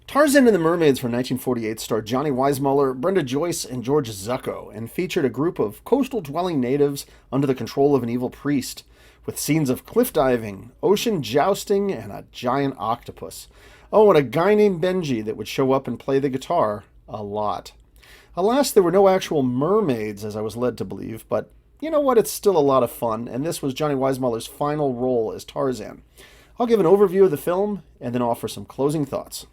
Tarzan and the Mermaids from 1948 starred Johnny Weissmuller, Brenda, Joyce, and George Zucco, and featured a group of coastal-dwelling natives under the control of an evil priest, with scenes of cliff diving, ocean jousting, and a giant octopus. Oh, and a guy named Benji that would show up and play the guitar a lot. Alas, there were no actual mermaids, as I was led to believe, but you know what? It's still a lot of fun, and this was Johnny Weissmuller's final role as Tarzan. I'll give an overview of the film and then offer some closing thoughts.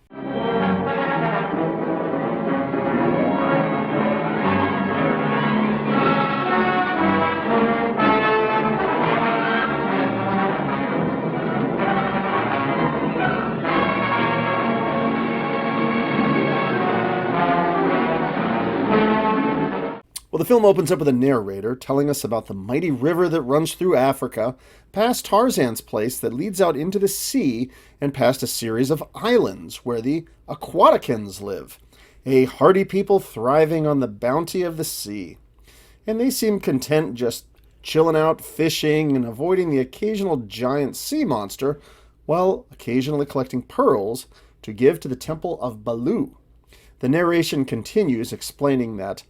Well, the film opens up with a narrator telling us about the mighty river that runs through Africa, past Tarzan's place that leads out into the sea, and past a series of islands where the aquaticans live, a hardy people thriving on the bounty of the sea. And they seem content just chilling out, fishing, and avoiding the occasional giant sea monster, while occasionally collecting pearls to give to the temple of Baloo. The narration continues explaining that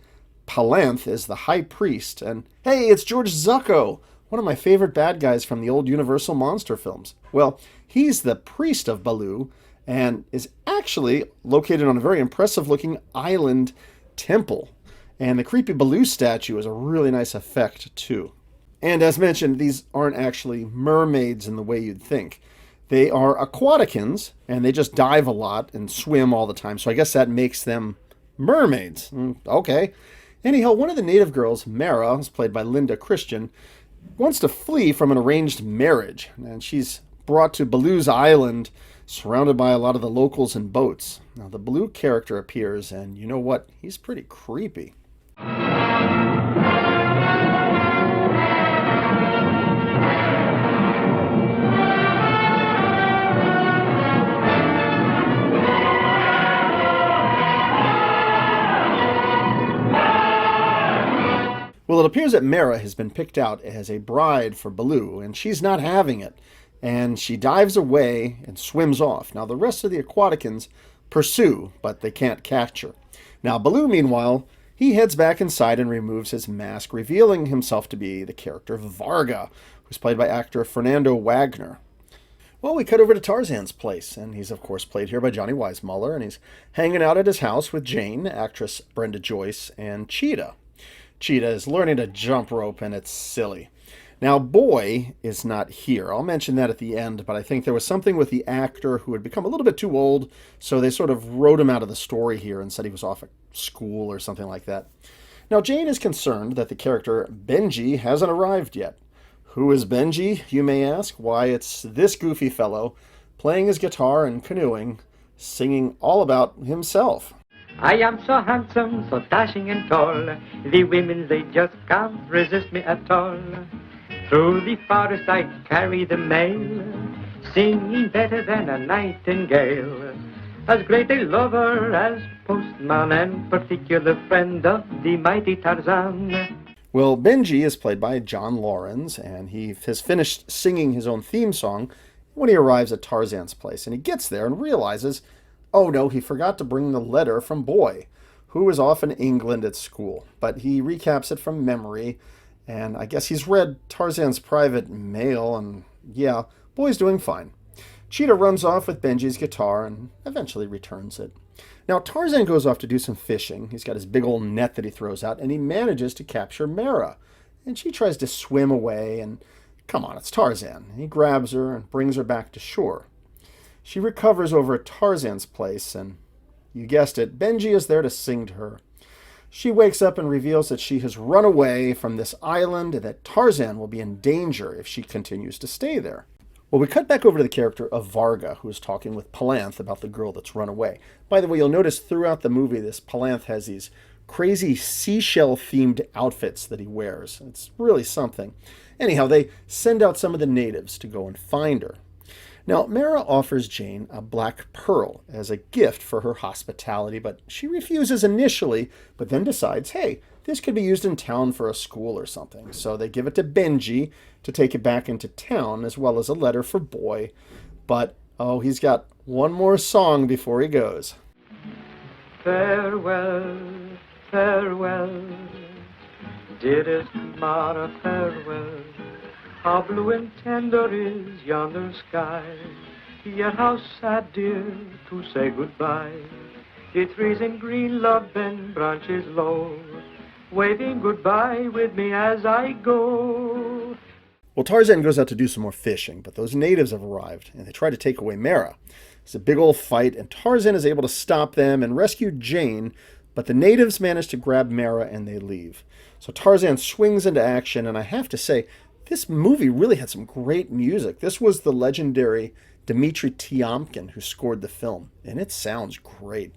Palanth is the high priest, and hey, it's George Zucco, one of my favorite bad guys from the old Universal monster films. Well, he's the priest of Baloo, and is actually located on a very impressive-looking island temple. And the creepy Baloo statue is a really nice effect, too. And as mentioned, these aren't actually mermaids in the way you'd think. They are aquaticans, and they just dive a lot and swim all the time, so I guess that makes them mermaids. Okay. Anyhow, one of the native girls, Mara, who's played by Linda Christian, wants to flee from an arranged marriage, and she's brought to Baloo's island, surrounded by a lot of the locals and boats. Now, the Baloo character appears, and you know what? He's pretty creepy. Well, it appears that Mara has been picked out as a bride for Baloo, and she's not having it. And she dives away and swims off. Now, the rest of the aquaticans pursue, but they can't catch her. Now, Baloo, meanwhile, he heads back inside and removes his mask, revealing himself to be the character Varga, who's played by actor Fernando Wagner. Well, we cut over to Tarzan's place, and he's, of course, played here by Johnny Weissmuller, and he's hanging out at his house with Jane, actress Brenda Joyce, and Cheetah. Cheetah is learning to jump rope, and it's silly. Now, Boy is not here. I'll mention that at the end, but I think there was something with the actor who had become a little bit too old, so they sort of wrote him out of the story here and said he was off at school or something like that. Now, Jane is concerned that the character Benji hasn't arrived yet. Who is Benji, you may ask? Why, it's this goofy fellow playing his guitar and canoeing, singing all about himself. I am so handsome, so dashing and tall, the women, they just can't resist me at all. Through the forest I carry the mail, singing better than a nightingale. As great a lover as postman and particular friend of the mighty Tarzan. Well, Benji is played by John Laurens, and he has finished singing his own theme song when he arrives at Tarzan's place. And he gets there and realizes, oh no, he forgot to bring the letter from Boy, who is off in England at school. But he recaps it from memory, and I guess he's read Tarzan's private mail, and yeah, Boy's doing fine. Cheetah runs off with Benji's guitar and eventually returns it. Now, Tarzan goes off to do some fishing. He's got his big old net that he throws out, and he manages to capture Mara. And she tries to swim away, and come on, it's Tarzan. He grabs her and brings her back to shore. She recovers over at Tarzan's place, and you guessed it, Benji is there to sing to her. She wakes up and reveals that she has run away from this island and that Tarzan will be in danger if she continues to stay there. Well, we cut back over to the character of Varga, who is talking with Palanth about the girl that's run away. By the way, you'll notice throughout the movie, this Palanth has these crazy seashell-themed outfits that he wears. It's really something. Anyhow, they send out some of the natives to go and find her. Now, Mara offers Jane a black pearl as a gift for her hospitality, but she refuses initially, but then decides, hey, this could be used in town for a school or something. So they give it to Benji to take it back into town, as well as a letter for Boy. But Oh, he's got one more song before he goes. Farewell, farewell, dearest Mara, farewell. How blue and tender is yonder sky, yet how sad, dear, to say goodbye. The trees in green, love bend branches low, waving goodbye with me as I go. Well, Tarzan goes out to do some more fishing, but those natives have arrived, and they try to take away Mara. It's a big old fight, and Tarzan is able to stop them and rescue Jane, but the natives manage to grab Mara and they leave. So Tarzan swings into action, and I have to say, this movie really had some great music. This was the legendary Dmitri Tiomkin who scored the film, and it sounds great.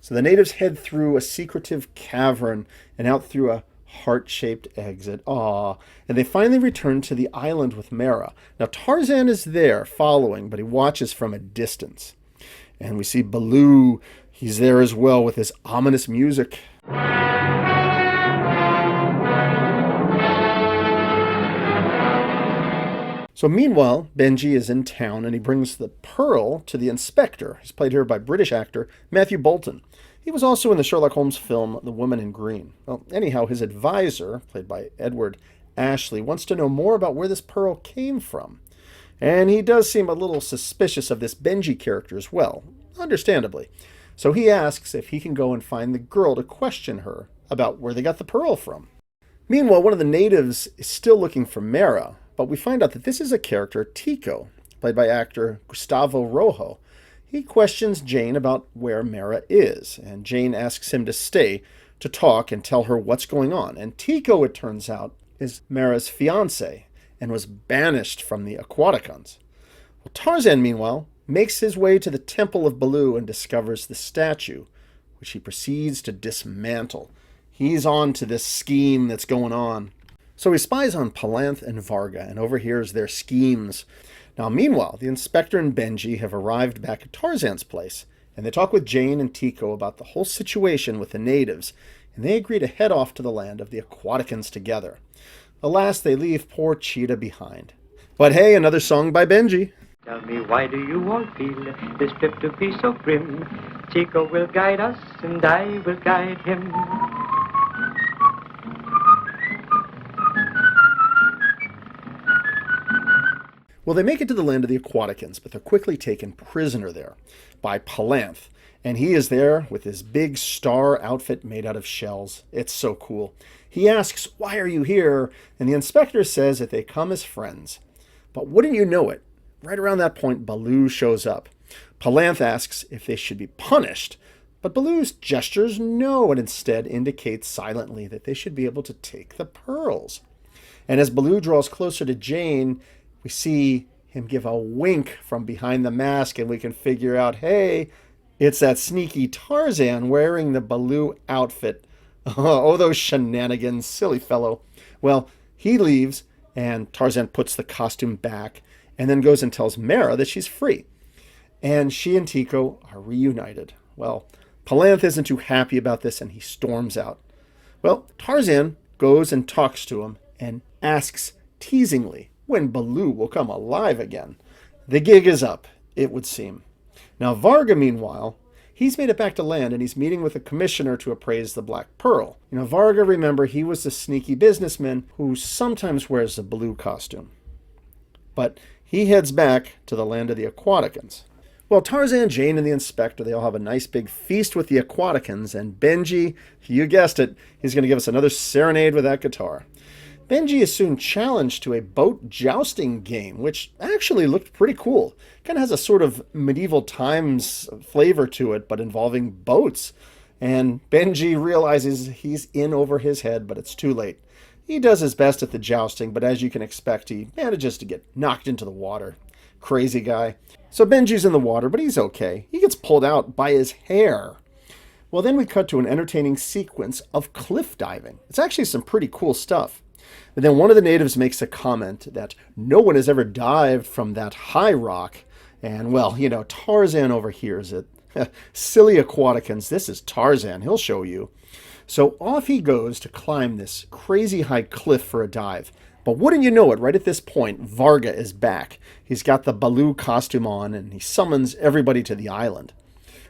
So the natives head through a secretive cavern and out through a heart-shaped exit. Aw. And they finally return to the island with Mara. Now Tarzan is there following, but he watches from a distance. And we see Baloo. He's there as well with his ominous music. So meanwhile, Benji is in town and he brings the pearl to the inspector. He's played here by British actor Matthew Bolton. He was also in the Sherlock Holmes film The Woman in Green. Well, anyhow, his advisor, played by Edward Ashley, wants to know more about where this pearl came from. And he does seem a little suspicious of this Benji character as well, understandably. So he asks if he can go and find the girl to question her about where they got the pearl from. Meanwhile, one of the natives is still looking for Mara, but we find out that this is a character, Tico, played by actor Gustavo Rojo. He questions Jane about where Mara is, and Jane asks him to stay to talk and tell her what's going on. And Tico, it turns out, is Mara's fiancé and was banished from the aquaticans. Well, Tarzan, meanwhile, makes his way to the Temple of Baloo and discovers the statue, which he proceeds to dismantle. He's on to this scheme that's going on. So he spies on Palanth and Varga and overhears their schemes. Now, meanwhile, the inspector and Benji have arrived back at Tarzan's place, and they talk with Jane and Tico about the whole situation with the natives, and they agree to head off to the land of the aquaticans together. Alas, they leave poor Cheetah behind. But hey, another song by Benji. Tell me, why do you all feel this trip to be so grim? Tico will guide us, and I will guide him. Well, they make it to the land of the aquaticans, but they're quickly taken prisoner there by Palanth. And he is there with his big star outfit made out of shells. It's so cool. He asks, "Why are you here?" And the inspector says that they come as friends. But wouldn't you know it, right around that point, Baloo shows up. Palanth asks if they should be punished, but Baloo's gestures no, and instead indicates silently that they should be able to take the pearls. And as Baloo draws closer to Jane, we see him give a wink from behind the mask, and we can figure out, hey, it's that sneaky Tarzan wearing the Baloo outfit. Oh, those shenanigans, silly fellow. Well, he leaves, and Tarzan puts the costume back, and then goes and tells Mara that she's free. And she and Tico are reunited. Well, Palanth isn't too happy about this, and he storms out. Well, Tarzan goes and talks to him, and asks teasingly when Baloo will come alive again. The gig is up, it would seem. Now Varga, meanwhile, he's made it back to land and he's meeting with the commissioner to appraise the Black Pearl. Varga, remember, he was the sneaky businessman who sometimes wears the Baloo costume. But he heads back to the land of the aquaticans. Well, Tarzan, Jane, and the inspector, they all have a nice big feast with the aquaticans, and Benji, you guessed it, he's going to give us another serenade with that guitar. Benji is soon challenged to a boat jousting game, which actually looked pretty cool. Kind of has a sort of medieval times flavor to it, but involving boats. And Benji realizes he's in over his head, but it's too late. He does his best at the jousting, but as you can expect, he manages to get knocked into the water. Crazy guy. So Benji's in the water, but he's okay. He gets pulled out by his hair. Well, then we cut to an entertaining sequence of cliff diving. It's actually some pretty cool stuff. And then one of the natives makes a comment that no one has ever dived from that high rock. And, well, Tarzan overhears it. Silly aquaticans, this is Tarzan, he'll show you. So off he goes to climb this crazy high cliff for a dive. But wouldn't you know it, right at this point, Varga is back. He's got the Baloo costume on, and he summons everybody to the island.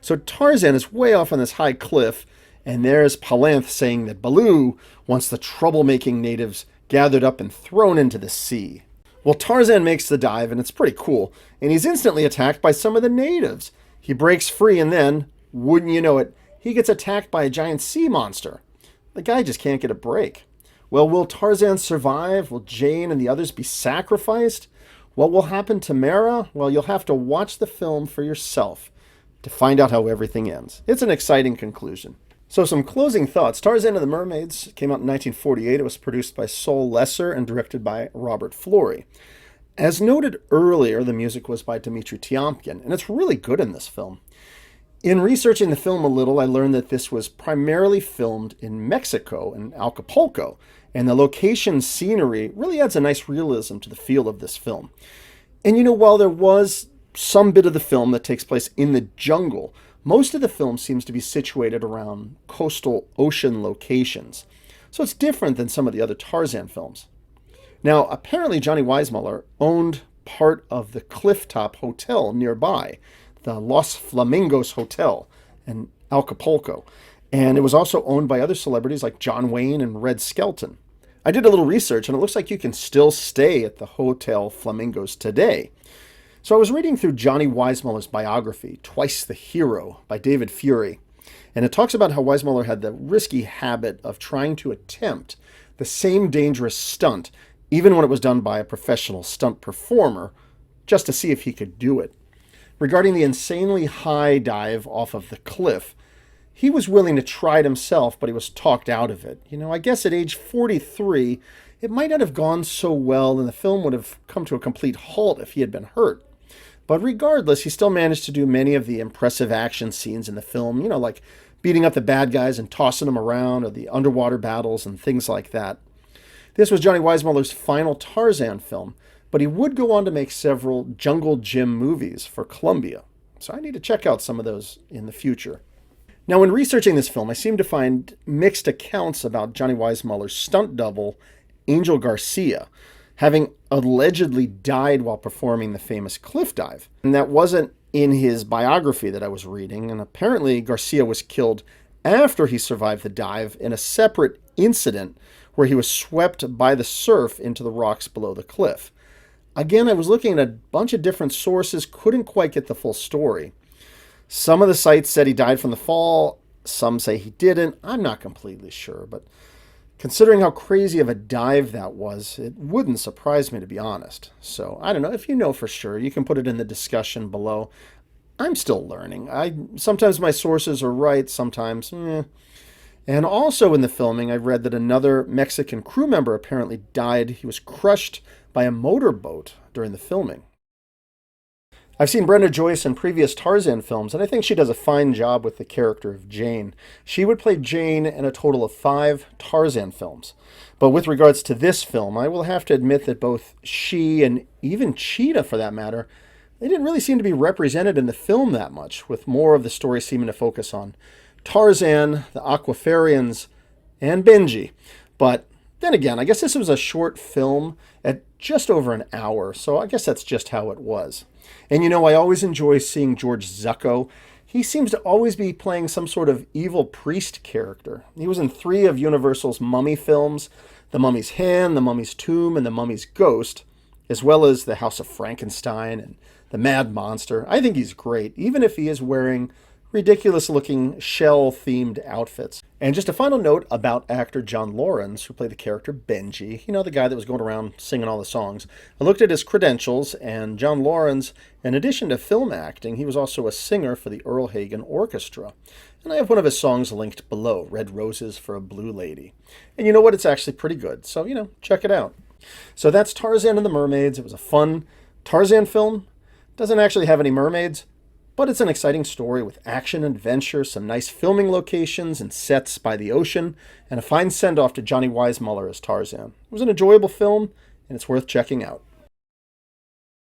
So Tarzan is way off on this high cliff, and there's Palanth saying that Baloo wants the troublemaking natives gathered up and thrown into the sea. Well, Tarzan makes the dive, and it's pretty cool, and he's instantly attacked by some of the natives. He breaks free, and then, wouldn't you know it, he gets attacked by a giant sea monster. The guy just can't get a break. Well, will Tarzan survive? Will Jane and the others be sacrificed? What will happen to Mara? Well, you'll have to watch the film for yourself to find out how everything ends. It's an exciting conclusion. So some closing thoughts. Tarzan and the Mermaids came out in 1948. It was produced by Sol Lesser and directed by Robert Florey. As noted earlier, the music was by Dmitri Tiomkin, and it's really good in this film. In researching the film a little, I learned that this was primarily filmed in Mexico, in Acapulco, and the location scenery really adds a nice realism to the feel of this film. And while there was some bit of the film that takes place in the jungle, most of the film seems to be situated around coastal ocean locations. So it's different than some of the other Tarzan films. Now, apparently Johnny Weissmuller owned part of the Clifftop Hotel nearby, the Los Flamingos Hotel in Acapulco. And it was also owned by other celebrities like John Wayne and Red Skelton. I did a little research, and it looks like you can still stay at the Hotel Flamingos today. So I was reading through Johnny Weissmuller's biography, Twice the Hero, by David Fury, and it talks about how Weissmuller had the risky habit of trying to attempt the same dangerous stunt, even when it was done by a professional stunt performer, just to see if he could do it. Regarding the insanely high dive off of the cliff, he was willing to try it himself, but he was talked out of it. I guess at age 43, it might not have gone so well, and the film would have come to a complete halt if he had been hurt. But regardless, he still managed to do many of the impressive action scenes in the film, like beating up the bad guys and tossing them around, or the underwater battles and things like that. This was Johnny Weissmuller's final Tarzan film, but he would go on to make several Jungle Jim movies for Columbia. So I need to check out some of those in the future. Now, when researching this film, I seem to find mixed accounts about Johnny Weissmuller's stunt double, Angel Garcia, having allegedly died while performing the famous cliff dive. And that wasn't in his biography that I was reading, and apparently Garcia was killed after he survived the dive in a separate incident where he was swept by the surf into the rocks below the cliff. Again, I was looking at a bunch of different sources, couldn't quite get the full story. Some of the sites said he died from the fall, some say he didn't. I'm not completely sure, but considering how crazy of a dive that was, it wouldn't surprise me, to be honest. So, I don't know. If you know for sure, you can put it in the discussion below. I'm still learning. Sometimes my sources are right, sometimes, And also in the filming, I read that another Mexican crew member apparently died. He was crushed by a motorboat during the filming. I've seen Brenda Joyce in previous Tarzan films, and I think she does a fine job with the character of Jane. She would play Jane in a total of 5 Tarzan films. But with regards to this film, I will have to admit that both she and even Cheetah, for that matter, they didn't really seem to be represented in the film that much, with more of the story seeming to focus on Tarzan, the Aquafarians, and Benji. But then again, I guess this was a short film at just over an hour, so I guess that's just how it was. And I always enjoy seeing George Zucco. He seems to always be playing some sort of evil priest character. He was in 3 of Universal's Mummy films, The Mummy's Hand, The Mummy's Tomb, and The Mummy's Ghost, as well as The House of Frankenstein and The Mad Monster. I think he's great, even if he is wearing ridiculous-looking shell-themed outfits. And just a final note about actor John Laurens, who played the character Benji, the guy that was going around singing all the songs. I looked at his credentials, and John Laurens, in addition to film acting, he was also a singer for the Earl Hagen Orchestra. And I have one of his songs linked below, Red Roses for a Blue Lady. And you know what? It's actually pretty good, so, check it out. So that's Tarzan and the Mermaids. It was a fun Tarzan film. Doesn't actually have any mermaids, But it's an exciting story with action, adventure, some nice filming locations and sets by the ocean, and a fine send-off to Johnny Weissmuller as Tarzan. It was an enjoyable film, and it's worth checking out.